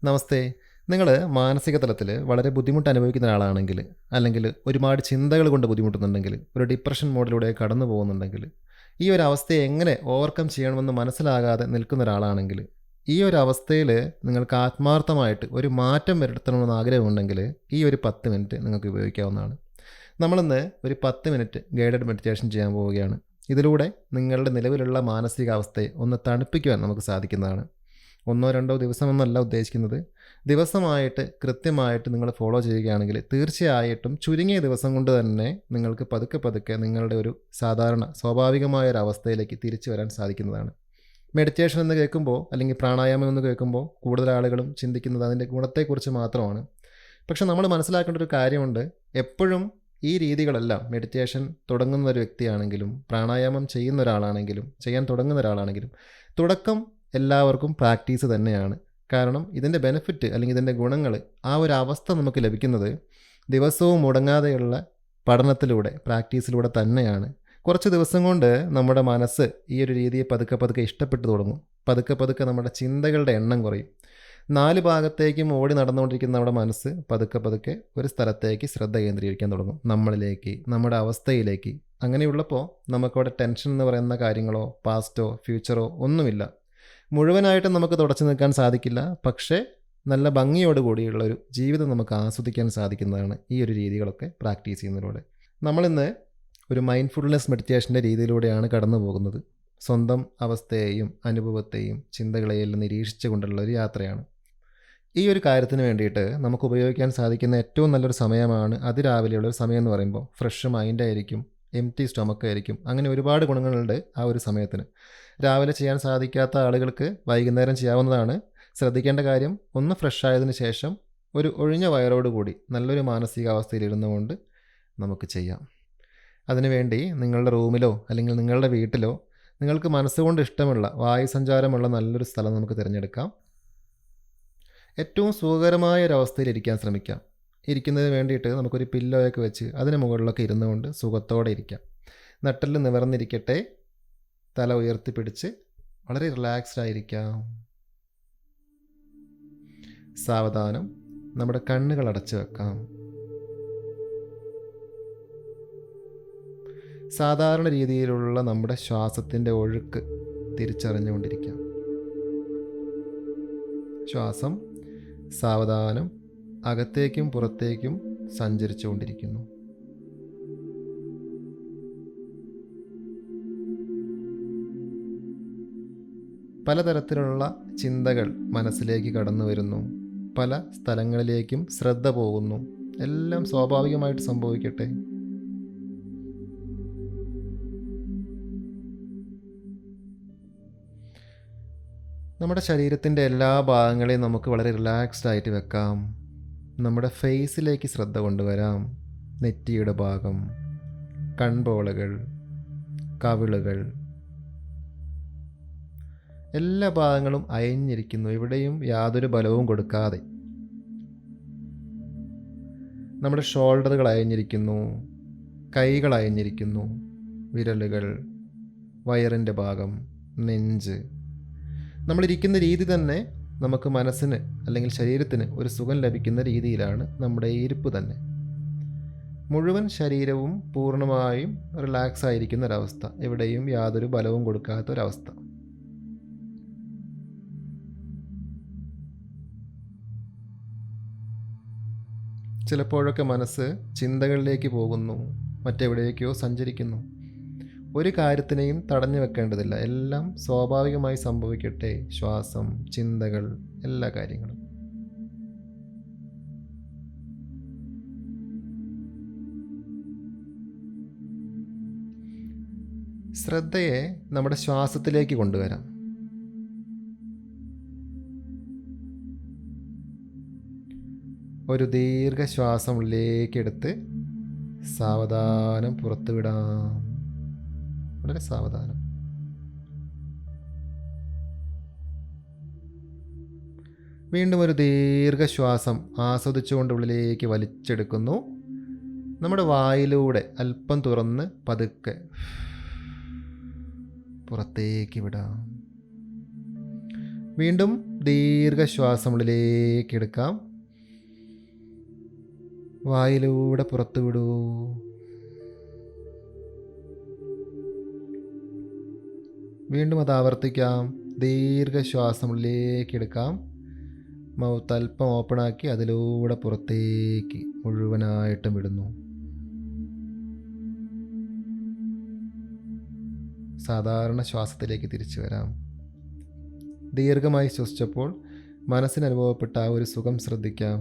നമസ്തേ. നിങ്ങൾ മാനസിക തലത്തിൽ വളരെ ബുദ്ധിമുട്ട് അനുഭവിക്കുന്ന ഒരാളാണെങ്കിൽ, അല്ലെങ്കിൽ ഒരുപാട് ചിന്തകൾ കൊണ്ട് ബുദ്ധിമുട്ടുന്നുണ്ടെങ്കിൽ, ഒരു ഡിപ്രഷൻ മോഡിലൂടെ കടന്നു പോകുന്നുണ്ടെങ്കിൽ, ഈ ഒരു അവസ്ഥയെ എങ്ങനെ ഓവർകം ചെയ്യണമെന്ന് മനസ്സിലാകാതെ നിൽക്കുന്ന ഒരാളാണെങ്കിൽ, ഈ ഒരു അവസ്ഥയിൽ നിങ്ങൾക്ക് ആത്മാർത്ഥമായിട്ട് ഒരു മാറ്റം വരുത്തണമെന്ന് ആഗ്രഹമുണ്ടെങ്കിൽ, ഈ ഒരു 10 മിനിറ്റ് നിങ്ങൾക്ക് ഉപയോഗിക്കാവുന്നതാണ്. നമ്മളിന്ന് ഒരു 10 മിനിറ്റ് ഗൈഡഡ് മെഡിറ്റേഷൻ ചെയ്യാൻ പോവുകയാണ്. ഇതിലൂടെ നിങ്ങളുടെ നിലവിലുള്ള മാനസികാവസ്ഥയെ ഒന്ന് തണുപ്പിക്കുവാൻ നമുക്ക് സാധിക്കുന്നതാണ്. 1-2 ദിവസമൊന്നുമല്ല ഉദ്ദേശിക്കുന്നത്. ദിവസമായിട്ട് കൃത്യമായിട്ട് നിങ്ങൾ ഫോളോ ചെയ്യുകയാണെങ്കിൽ തീർച്ചയായിട്ടും ചുരുങ്ങിയ ദിവസം കൊണ്ട് തന്നെ നിങ്ങൾക്ക് പതുക്കെ പതുക്കെ നിങ്ങളുടെ ഒരു സാധാരണ സ്വാഭാവികമായ ഒരു അവസ്ഥയിലേക്ക് തിരിച്ചു വരാൻ സാധിക്കുന്നതാണ്. മെഡിറ്റേഷൻ എന്ന് കേൾക്കുമ്പോൾ അല്ലെങ്കിൽ പ്രാണായാമം എന്ന് കേൾക്കുമ്പോൾ കൂടുതൽ ആളുകളും ചിന്തിക്കുന്നത് അതിൻ്റെ ഗുണത്തെക്കുറിച്ച് മാത്രമാണ്. പക്ഷെ നമ്മൾ മനസ്സിലാക്കേണ്ട ഒരു കാര്യമുണ്ട്. എപ്പോഴും ഈ രീതികളെല്ലാം മെഡിറ്റേഷൻ തുടങ്ങുന്ന ഒരു വ്യക്തിയാണെങ്കിലും പ്രാണായാമം ചെയ്യുന്ന ഒരാളാണെങ്കിലും ചെയ്യാൻ തുടങ്ങുന്ന ഒരാളാണെങ്കിലും തുടക്കം എല്ലാവർക്കും പ്രാക്ടീസ് തന്നെയാണ്. കാരണം ഇതിൻ്റെ ബെനിഫിറ്റ് അല്ലെങ്കിൽ ഇതിൻ്റെ ഗുണങ്ങൾ ആ ഒരു അവസ്ഥ നമുക്ക് ലഭിക്കുന്നത് ദിവസവും മുടങ്ങാതെയുള്ള പഠനത്തിലൂടെ പ്രാക്ടീസിലൂടെ തന്നെയാണ്. കുറച്ച് ദിവസം കൊണ്ട് നമ്മുടെ മനസ്സ് ഈ ഒരു രീതിയെ പതുക്കെ പതുക്കെ ഇഷ്ടപ്പെട്ടു തുടങ്ങും. പതുക്കെ പതുക്കെ നമ്മുടെ ചിന്തകളുടെ എണ്ണം കുറയും. 4 ഭാഗത്തേക്കും ഓടി നടന്നുകൊണ്ടിരിക്കുന്ന നമ്മുടെ മനസ്സ് പതുക്കെ പതുക്കെ ഒരു സ്ഥലത്തേക്ക് ശ്രദ്ധ കേന്ദ്രീകരിക്കാൻ തുടങ്ങും, നമ്മളിലേക്ക്, നമ്മുടെ അവസ്ഥയിലേക്ക്. അങ്ങനെയുള്ളപ്പോൾ നമുക്കവിടെ ടെൻഷൻ എന്ന് പറയുന്ന കാര്യങ്ങളോ പാസ്റ്റോ ഫ്യൂച്ചറോ ഒന്നുമില്ല. മുഴുവനായിട്ടും നമുക്ക് തുടച്ചു നിൽക്കാൻ സാധിക്കില്ല, പക്ഷേ നല്ല ഭംഗിയോട് കൂടിയുള്ള ഒരു ജീവിതം നമുക്ക് ആസ്വദിക്കാൻ സാധിക്കുന്നതാണ് ഈ ഒരു രീതികളൊക്കെ പ്രാക്ടീസ് ചെയ്യുന്നതിലൂടെ. നമ്മളിന്ന് ഒരു മൈൻഡ്ഫുൾനെസ് മെഡിറ്റേഷൻ്റെ രീതിയിലൂടെയാണ് കടന്നു പോകുന്നത്. സ്വന്തം അവസ്ഥയെയും അനുഭവത്തെയും ചിന്തകളെയും എല്ലാം നിരീക്ഷിച്ചു കൊണ്ടുള്ള ഒരു യാത്രയാണ്. ഈ ഒരു കാര്യത്തിന് വേണ്ടിയിട്ട് നമുക്ക് ഉപയോഗിക്കാൻ സാധിക്കുന്ന ഏറ്റവും നല്ലൊരു സമയമാണ് അതിരാവിലെയുള്ളൊരു സമയം എന്ന് പറയുമ്പോൾ. ഫ്രഷ് മൈൻഡായിരിക്കും, എംപ്റ്റി സ്റ്റൊമക്ക് ആയിരിക്കും. അങ്ങനെ ഒരുപാട് ഗുണങ്ങളുണ്ട് ആ ഒരു സമയത്തിന്. രാവിലെ ചെയ്യാൻ സാധിക്കാത്ത ആളുകൾക്ക് വൈകുന്നേരം ചെയ്യാവുന്നതാണ്. ശ്രദ്ധിക്കേണ്ട കാര്യം, ഒന്ന് ഫ്രഷ് ആയതിനു ശേഷം ഒരു ഒഴിഞ്ഞ വയറോടുകൂടി നല്ലൊരു മാനസികാവസ്ഥയിൽ കൊണ്ട് നമുക്ക് ചെയ്യാം. അതിനുവേണ്ടി നിങ്ങളുടെ റൂമിലോ അല്ലെങ്കിൽ നിങ്ങളുടെ വീട്ടിലോ നിങ്ങൾക്ക് മനസ്സുകൊണ്ട് ഇഷ്ടമുള്ള വായുസഞ്ചാരമുള്ള നല്ലൊരു സ്ഥലം നമുക്ക് തിരഞ്ഞെടുക്കാം. ഏറ്റവും സുഖകരമായ ഒരവസ്ഥയിൽ ഇരിക്കാൻ ശ്രമിക്കാം. ഇരിക്കുന്നതിന് വേണ്ടിയിട്ട് നമുക്കൊരു പില്ലോയൊക്കെ വെച്ച് അതിന് മുകളിലൊക്കെ ഇരുന്നുകൊണ്ട് സുഖത്തോടെ ഇരിക്കാം. നട്ടെല്ല് നിവർന്നിരിക്കട്ടെ. തല ഉയർത്തിപ്പിടിച്ച് വളരെ റിലാക്സ്ഡ് ആയിരിക്കാം. സാവധാനം നമ്മുടെ കണ്ണുകൾ അടച്ചു വെക്കാം. സാധാരണ രീതിയിലുള്ള നമ്മുടെ ശ്വാസത്തിൻ്റെ ഒഴുക്ക് തിരിച്ചറിഞ്ഞുകൊണ്ടിരിക്കാം. ശ്വാസം സാവധാനം അകത്തേക്കും പുറത്തേക്കും സഞ്ചരിച്ചു കൊണ്ടിരിക്കുന്നു. പലതരത്തിലുള്ള ചിന്തകൾ മനസ്സിലേക്ക് കടന്നു വരുന്നു. പല സ്ഥലങ്ങളിലേക്കും ശ്രദ്ധ പോകുന്നു. എല്ലാം സ്വാഭാവികമായിട്ട് സംഭവിക്കട്ടെ. നമ്മുടെ ശരീരത്തിൻ്റെ എല്ലാ ഭാഗങ്ങളെയും നമുക്ക് വളരെ റിലാക്സ്ഡ് ആയിട്ട് വെക്കാം. നമ്മുടെ ഫേസിലേക്ക് ശ്രദ്ധ കൊണ്ടുവരാം. നെറ്റിയുടെ ഭാഗം, കൺപോളകൾ, കവിളുകൾ, എല്ലാ ഭാഗങ്ങളും അയഞ്ഞിരിക്കുന്നു. എവിടെയും യാതൊരു ബലവും കൊടുക്കാതെ. നമ്മുടെ ഷോൾഡറുകൾ അയഞ്ഞിരിക്കുന്നു, കൈകൾ അയഞ്ഞിരിക്കുന്നു, വിരലുകൾ, വയറിൻ്റെ ഭാഗം, നെഞ്ച്. നമ്മളിരിക്കുന്ന രീതി തന്നെ നമുക്ക് മനസ്സിന് അല്ലെങ്കിൽ ശരീരത്തിന് ഒരു സുഖം ലഭിക്കുന്ന രീതിയിലാണ് നമ്മുടെ ഇരിപ്പ് തന്നെ. മുഴുവൻ ശരീരവും പൂർണ്ണമായും റിലാക്സ് ആയിരിക്കുന്ന ഒരവസ്ഥ, എവിടെയും യാതൊരു ബലവും കൊടുക്കാത്ത ഒരവസ്ഥ. ചിലപ്പോഴൊക്കെ മനസ്സ് ചിന്തകളിലേക്ക് പോകുന്നു, മറ്റെവിടേക്കോ സഞ്ചരിക്കുന്നു. ഒരു കാര്യത്തിനെയും തടഞ്ഞു വെക്കേണ്ടതില്ല. എല്ലാം സ്വാഭാവികമായി സംഭവിക്കട്ടെ. ശ്വാസം, ചിന്തകൾ, എല്ലാ കാര്യങ്ങളും. ശ്രദ്ധയെ നമ്മുടെ ശ്വാസത്തിലേക്ക് കൊണ്ടുവരാം. ഒരു ദീർഘശ്വാസം ഉള്ളിലേക്കെടുത്ത് സാവധാനം പുറത്തു വിടാം. വളരെ സാവധാനം. വീണ്ടും ഒരു ദീർഘശ്വാസം ആസ്വദിച്ചുകൊണ്ട് ഉള്ളിലേക്ക് വലിച്ചെടുക്കുന്നു. നമ്മുടെ വായിലൂടെ അല്പം തുറന്ന് പതുക്കെ പുറത്തേക്ക് വിടാം. വീണ്ടും ദീർഘശ്വാസം ഉള്ളിലേക്ക് എടുക്കാം. വായിലൂടെ പുറത്തു വിടൂ. വീണ്ടും അത് ആവർത്തിക്കാം. ദീർഘശ്വാസം ഉള്ളിലേക്ക് എടുക്കാം. മൗത്ത് അല്പം ഓപ്പണാക്കി അതിലൂടെ പുറത്തേക്ക് മുഴുവനായിട്ടും വിടുന്നു. സാധാരണ ശ്വാസത്തിലേക്ക് തിരിച്ചു വരാം. ദീർഘമായി ശ്വസിച്ചപ്പോൾ മനസ്സിന് അനുഭവപ്പെട്ട ആ ഒരു സുഖം ശ്രദ്ധിക്കാം.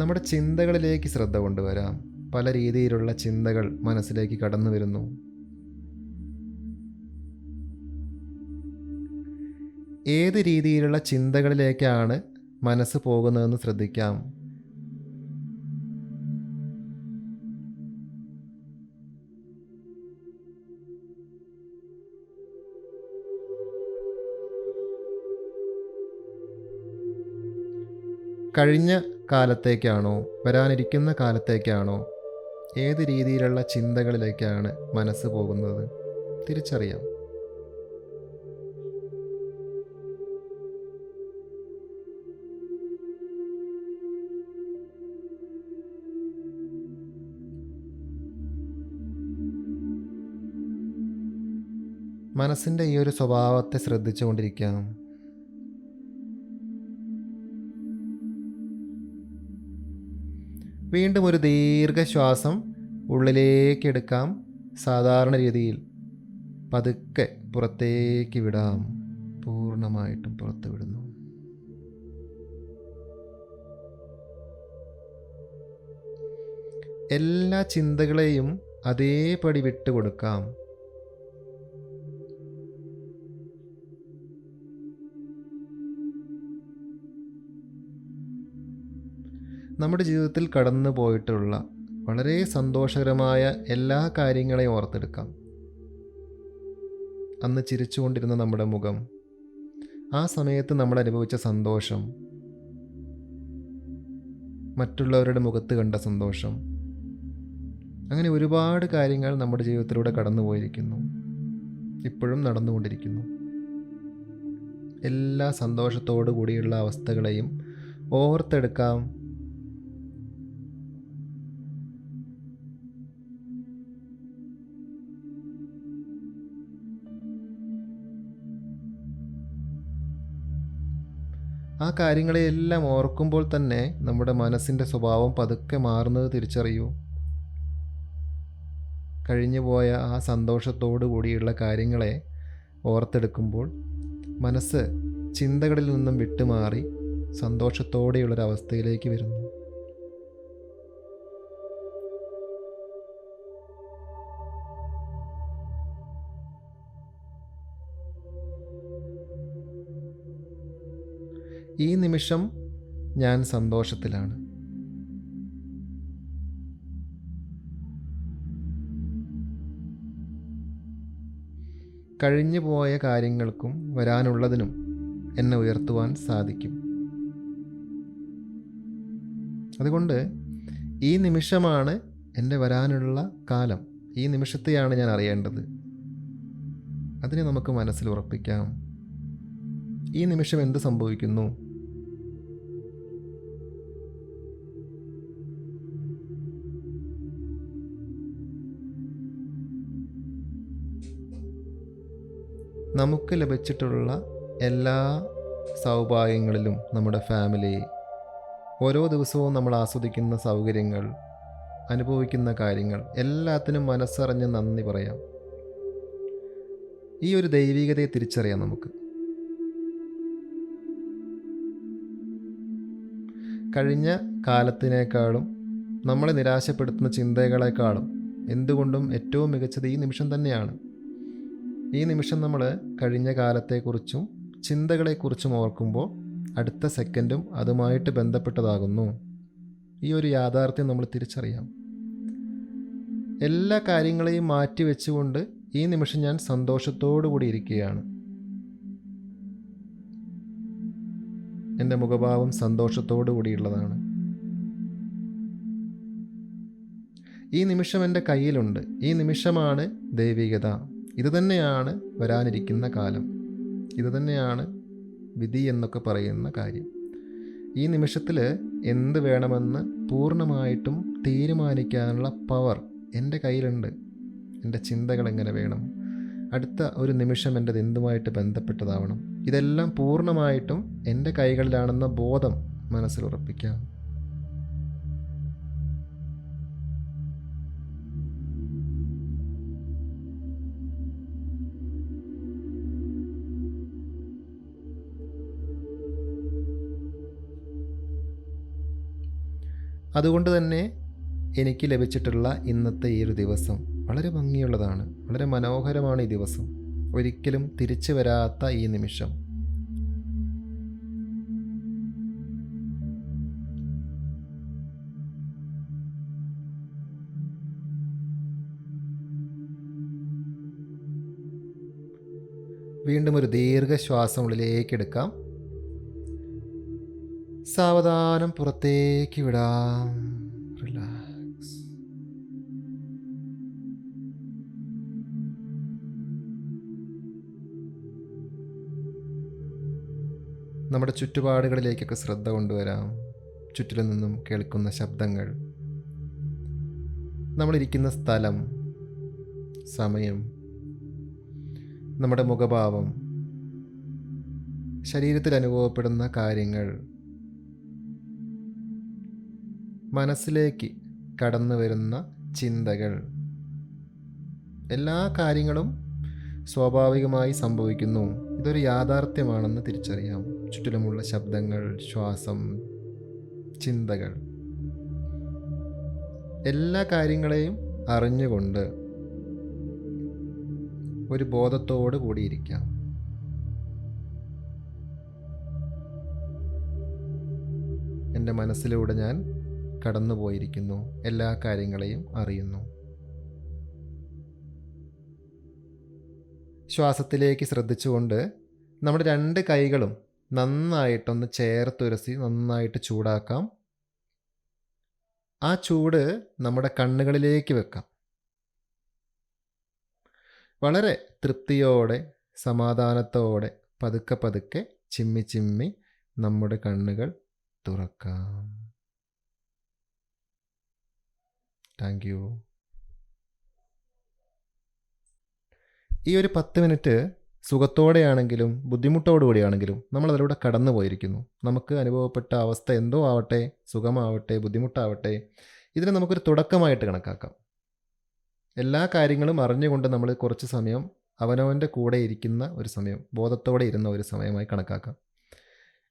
നമ്മുടെ ചിന്തകളിലേക്ക് ശ്രദ്ധ കൊണ്ടുവരാം. പല രീതിയിലുള്ള ചിന്തകൾ മനസ്സിലേക്ക് കടന്നു വരുന്നു. ഏത് രീതിയിലുള്ള ചിന്തകളിലേക്കാണ് മനസ്സ് പോകുന്നതെന്ന് ശ്രദ്ധിക്കാം. കഴിഞ്ഞ കാലത്തേക്കാണോ വരാനിരിക്കുന്ന കാലത്തേക്കാണോ ഏത് രീതിയിലുള്ള ചിന്തകളിലേക്കാണ് മനസ്സ് പോകുന്നത് തിരിച്ചറിയാം. മനസ്സിൻ്റെ ഈ ഒരു സ്വഭാവത്തെ ശ്രദ്ധിച്ചുകൊണ്ടിരിക്കാം. വീണ്ടും ഒരു ദീർഘശ്വാസം ഉള്ളിലേക്ക് എടുക്കാം. സാധാരണ രീതിയിൽ പതുക്കെ പുറത്തേക്ക് വിടാം. പൂർണ്ണമായിട്ടും പുറത്ത് വിടുന്നു. എല്ലാ ചിന്തകളെയും അതേപടി വിട്ടുകൊടുക്കാം. നമ്മുടെ ജീവിതത്തിൽ കടന്നു പോയിട്ടുള്ള വളരെ സന്തോഷകരമായ എല്ലാ കാര്യങ്ങളെയും ഓർത്തെടുക്കാം. അന്ന് ചിരിച്ചുകൊണ്ടിരുന്ന നമ്മുടെ മുഖം, ആ സമയത്ത് നമ്മൾ അനുഭവിച്ച സന്തോഷം, മറ്റുള്ളവരുടെ മുഖത്ത് കണ്ട സന്തോഷം, അങ്ങനെ ഒരുപാട് കാര്യങ്ങൾ നമ്മുടെ ജീവിതത്തിലൂടെ കടന്നു പോയിരിക്കുന്നു, ഇപ്പോഴും നടന്നുകൊണ്ടിരിക്കുന്നു. എല്ലാ സന്തോഷത്തോടു കൂടിയുള്ള അവസ്ഥകളെയും ഓർത്തെടുക്കാം. ആ കാര്യങ്ങളെയെല്ലാം ഓർക്കുമ്പോൾ തന്നെ നമ്മുടെ മനസ്സിൻ്റെ സ്വഭാവം പതുക്കെ മാറുന്നത് തിരിച്ചറിയൂ. കഴിഞ്ഞുപോയ ആ സന്തോഷത്തോടു കൂടിയുള്ള കാര്യങ്ങളെ ഓർത്തെടുക്കുമ്പോൾ മനസ്സ് ചിന്തകളിൽ നിന്നും വിട്ടുമാറി സന്തോഷത്തോടെയുള്ളൊരവസ്ഥയിലേക്ക് വരുന്നു. ഈ നിമിഷം ഞാൻ സന്തോഷത്തിലാണ്. കഴിഞ്ഞു പോയ കാര്യങ്ങൾക്കും വരാനുള്ളതിനും എന്നെ ഉയർത്തുവാൻ സാധിക്കും. അതുകൊണ്ട് ഈ നിമിഷമാണ് എൻ്റെ വരാനുള്ള കാലം. ഈ നിമിഷത്തെയാണ് ഞാൻ അറിയേണ്ടത്. അതിനെ നമുക്ക് മനസ്സിൽ ഉറപ്പിക്കാം. ഈ നിമിഷം എന്ത് സംഭവിക്കുന്നു? നമുക്ക് ലഭിച്ചിട്ടുള്ള എല്ലാ സൗഭാഗ്യങ്ങളിലും നമ്മുടെ ഫാമിലി, ഓരോ ദിവസവും നമ്മൾ ആസ്വദിക്കുന്ന സൗകര്യങ്ങൾ, അനുഭവിക്കുന്ന കാര്യങ്ങൾ എല്ലാത്തിനും മനസ്സറിഞ്ഞ് നന്ദി പറയാം. ഈ ഒരു ദൈവികതയെ തിരിച്ചറിയാം നമുക്ക്. കഴിഞ്ഞ കാലത്തിനേക്കാളും നമ്മളെ നിരാശപ്പെടുത്തുന്ന ചിന്തകളെക്കാളും എന്തുകൊണ്ടും ഏറ്റവും മികച്ചത് ഈ നിമിഷം തന്നെയാണ്. ഈ നിമിഷം നമ്മൾ കഴിഞ്ഞ കാലത്തെക്കുറിച്ചും ചിന്തകളെക്കുറിച്ചും ഓർക്കുമ്പോൾ അടുത്ത സെക്കൻഡും അതുമായിട്ട് ബന്ധപ്പെട്ടതാകുന്നു. ഈ ഒരു യാഥാർത്ഥ്യം നമ്മൾ തിരിച്ചറിയാം. എല്ലാ കാര്യങ്ങളെയും മാറ്റി വെച്ചുകൊണ്ട് ഈ നിമിഷം ഞാൻ സന്തോഷത്തോടു കൂടി ഇരിക്കുകയാണ്. എൻ്റെ മുഖഭാവം സന്തോഷത്തോടു കൂടിയുള്ളതാണ്. ഈ നിമിഷം എൻ്റെ കയ്യിലുണ്ട്. ഈ നിമിഷമാണ് ദൈവികത. ഇത് തന്നെയാണ് വരാനിരിക്കുന്ന കാലം. ഇത് തന്നെയാണ് വിധി എന്നൊക്കെ പറയുന്ന കാര്യം. ഈ നിമിഷത്തിൽ എന്ത് വേണമെന്ന് പൂർണ്ണമായിട്ടും തീരുമാനിക്കാനുള്ള പവർ എൻ്റെ കയ്യിലുണ്ട്. എൻ്റെ ചിന്തകൾ എങ്ങനെ വേണം, അടുത്ത ഒരു നിമിഷം എൻ്റെത് എന്തുമായിട്ട് ബന്ധപ്പെട്ടതാവണം, ഇതെല്ലാം പൂർണ്ണമായിട്ടും എൻ്റെ കൈകളിലാണെന്ന ബോധം മനസ്സിൽ ഉറപ്പിക്കാം. അതുകൊണ്ട് തന്നെ എനിക്ക് ലഭിച്ചിട്ടുള്ള ഇന്നത്തെ ഈ ഒരു ദിവസം വളരെ ഭംഗിയുള്ളതാണ്, വളരെ മനോഹരമാണ്. ഈ ദിവസം ഒരിക്കലും തിരിച്ചു വരാത്ത ഈ നിമിഷം. വീണ്ടും ഒരു ദീർഘശ്വാസം ഉള്ളിലേക്ക് എടുക്കാം. സാവധാനം പുറത്തേക്ക് വിടാം. റിലാക്സ്. നമ്മുടെ ചുറ്റുപാടുകളിലേക്കൊക്കെ ശ്രദ്ധ കൊണ്ടുവരാം. ചുറ്റിലും നിന്നും കേൾക്കുന്ന ശബ്ദങ്ങൾ, നമ്മളിരിക്കുന്ന സ്ഥലം, സമയം, നമ്മുടെ മുഖഭാവം, ശരീരത്തിൽ അനുഭവപ്പെടുന്ന കാര്യങ്ങൾ, മനസ്സിലേക്ക് കടന്നു വരുന്ന ചിന്തകൾ, എല്ലാ കാര്യങ്ങളും സ്വാഭാവികമായി സംഭവിക്കുന്നു. ഇതൊരു യാഥാർത്ഥ്യമാണെന്ന് തിരിച്ചറിയാം. ചുറ്റിലുമുള്ള ശബ്ദങ്ങൾ, ശ്വാസം, ചിന്തകൾ, എല്ലാ കാര്യങ്ങളെയും അറിഞ്ഞുകൊണ്ട് ഒരു ബോധത്തോട് കൂടിയിരിക്കാം. എൻ്റെ മനസ്സിലൂടെ ഞാൻ കടന്നുപോയിരിക്കുന്നു, എല്ലാ കാര്യങ്ങളെയും അറിയുന്നു. ശ്വാസത്തിലേക്ക് ശ്രദ്ധിച്ചുകൊണ്ട് നമ്മുടെ രണ്ട് കൈകളും നന്നായിട്ടൊന്ന് ചേർത്തുരസി നന്നായിട്ട് ചൂടാക്കാം. ആ ചൂട് നമ്മുടെ കണ്ണുകളിലേക്ക് വെക്കാം. വളരെ തൃപ്തിയോടെ, സമാധാനത്തോടെ, പതുക്കെ പതുക്കെ ചിമ്മി ചിമ്മി നമ്മുടെ കണ്ണുകൾ തുറക്കാം. Thank you. ഈ ഒരു 10 മിനിറ്റ് സുഖത്തോടെയാണെങ്കിലും ബുദ്ധിമുട്ടോടുകൂടിയാണെങ്കിലും നമ്മളതിലൂടെ കടന്നു പോയിരിക്കുന്നു. നമുക്ക് അനുഭവപ്പെട്ട അവസ്ഥ എന്തോ ആവട്ടെ, സുഖമാവട്ടെ, ബുദ്ധിമുട്ടാവട്ടെ, ഇതിനെ നമുക്കൊരു തുടക്കമായിട്ട് കണക്കാക്കാം. എല്ലാ കാര്യങ്ങളും അറിഞ്ഞുകൊണ്ട് നമ്മൾ കുറച്ച് സമയം അവനവൻ്റെ കൂടെ ഇരിക്കുന്ന ഒരു സമയം, ബോധത്തോടെ ഇരുന്ന ഒരു സമയമായി കണക്കാക്കാം.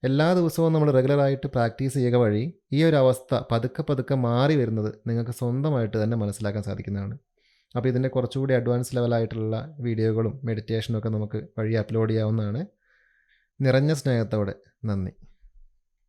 എല്ലാ ദിവസവും നമ്മൾ റെഗുലറായിട്ട് പ്രാക്ടീസ് ചെയ്യുക വഴി ഈ ഒരു അവസ്ഥ പതുക്കെ പതുക്കെ മാറി വരുന്നത് നിങ്ങൾക്ക് സ്വന്തമായിട്ട് തന്നെ മനസ്സിലാക്കാൻ സാധിക്കുന്നതാണ്. അപ്പോൾ ഇതിൻ്റെ കുറച്ചുകൂടി അഡ്വാൻസ് ലെവലായിട്ടുള്ള വീഡിയോകളും മെഡിറ്റേഷനും ഒക്കെ നമുക്ക് വഴി അപ്ലോഡ് ചെയ്യാവുന്നതാണ്. നിറഞ്ഞ സ്നേഹത്തോടെ നന്ദി.